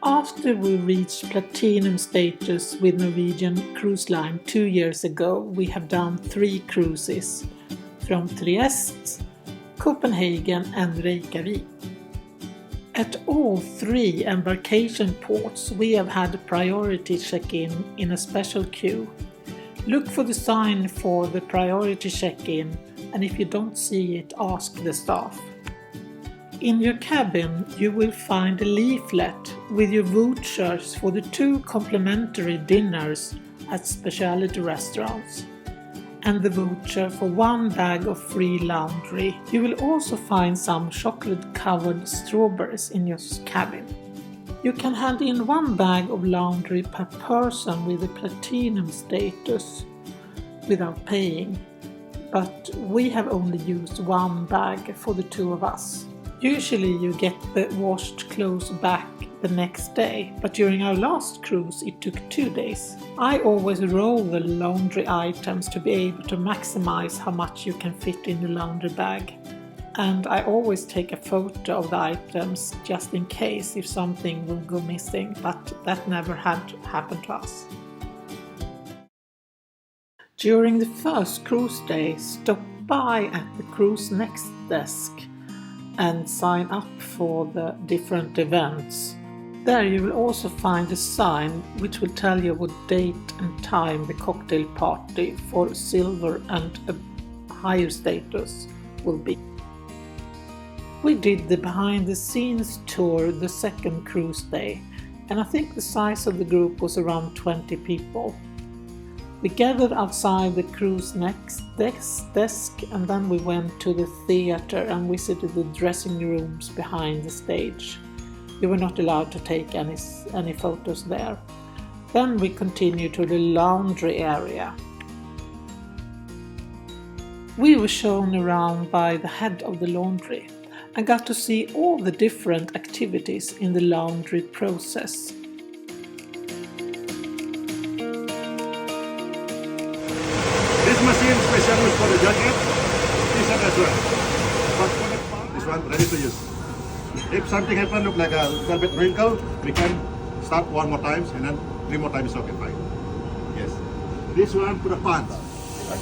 After we reached platinum status with Norwegian Cruise Line 2 years ago, we have done 3 cruises from Trieste, Copenhagen and Reykjavik. At all 3 embarkation ports we have had a priority check-in in a special queue. Look for the sign for the priority check-in, and if you don't see it, ask the staff. In your cabin you will find a leaflet with your vouchers for the 2 complimentary dinners at specialty restaurants and the voucher for 1 bag of free laundry. You will also find some chocolate-covered strawberries in your cabin. You can hand in 1 bag of laundry per person with a platinum status without paying, but we have only used 1 bag for the 2 of us. Usually you get the washed clothes back the next day, but during our last cruise it took 2 days. I always roll the laundry items to be able to maximize how much you can fit in the laundry bag. And I always take a photo of the items just in case if something will go missing, but that never had happened to us. During the first cruise day, stop by at the cruise next desk and sign up for the different events. There you will also find a sign which will tell you what date and time the cocktail party for silver and a higher status will be. We did the behind the scenes tour the second cruise day, and I think the size of the group was around 20 people. We gathered outside the cruise next desk and then we went to the theater and visited the dressing rooms behind the stage. We were not allowed to take any photos there. Then we continued to the laundry area. We were shown around by the head of the laundry and got to see all the different activities in the laundry process. This machine special for the jacket, t-shirt as well. But for the part, this one ready to use. If something happens, look like a little bit wrinkle, we can start 1 more times and then 3 more times is okay, fine. Yes. This one for the pants.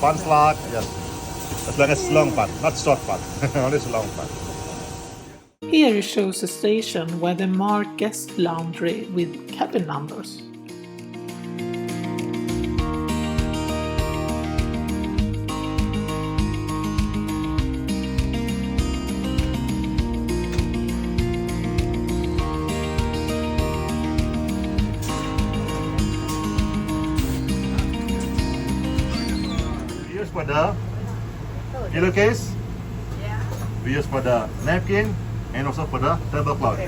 Pants lock, yes. As long as it's long part, not short part, only it's long part. Here it shows a station where they mark guest laundry with cabin numbers. For the pillowcase, we use for the napkin and also for the tablecloth.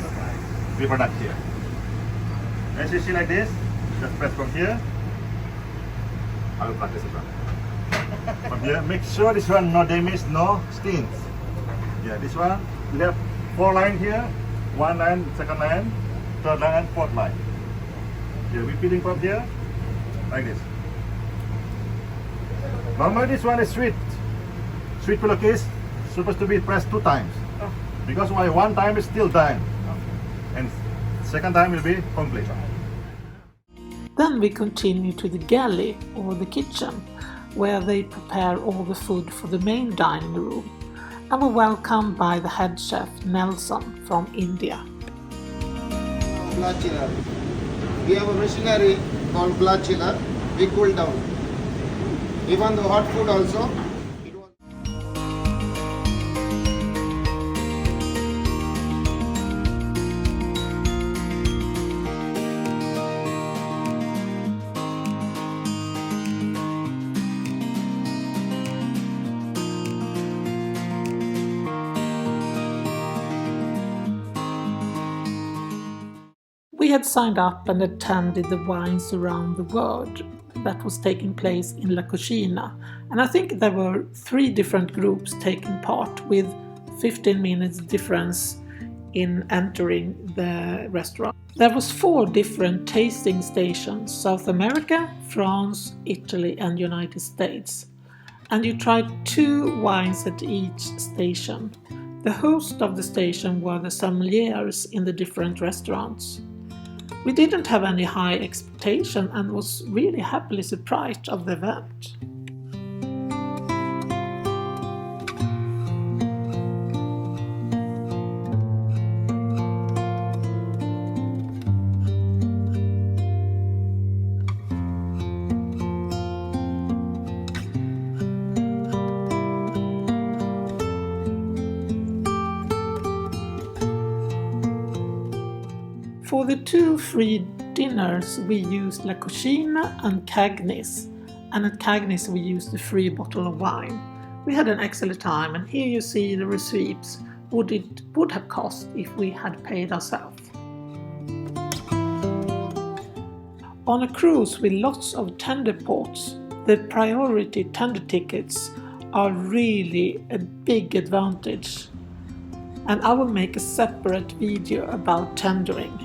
3 products here. As you see like this, just press from here. I will practice it one. From here, make sure this one no damage, no stains. Yeah, this one we have 4 lines here, 1 line, 2nd line, 3rd line, and 4th line. Here we feeding from here like this. Normally this one is sweet pillowcase, supposed to be pressed 2 times. Because why 1 time is still done, and 2nd time will be complete. Then we continue to the galley or the kitchen, where they prepare all the food for the main dining room, and were welcomed by the head chef Nelson from India. Blood chiller. We have a machinery called blood chiller. We cool down. Even the hot food also. We had signed up and attended the Wines Around the World that was taking place in La Cucina, and I think there were 3 different groups taking part with 15 minutes difference in entering the restaurant. There was 4 different tasting stations: South America, France, Italy and United States, and you tried 2 wines at each station. The host of the station were the sommeliers in the different restaurants. We didn't have any high expectation and was really happily surprised of the event. For the 2 free dinners we used La Cucina and Cagnis, and at Cagnis we used a free bottle of wine. We had an excellent time, and here you see the receipts what it would have cost if we had paid ourselves. On a cruise with lots of tender ports, the priority tender tickets are really a big advantage, and I will make a separate video about tendering.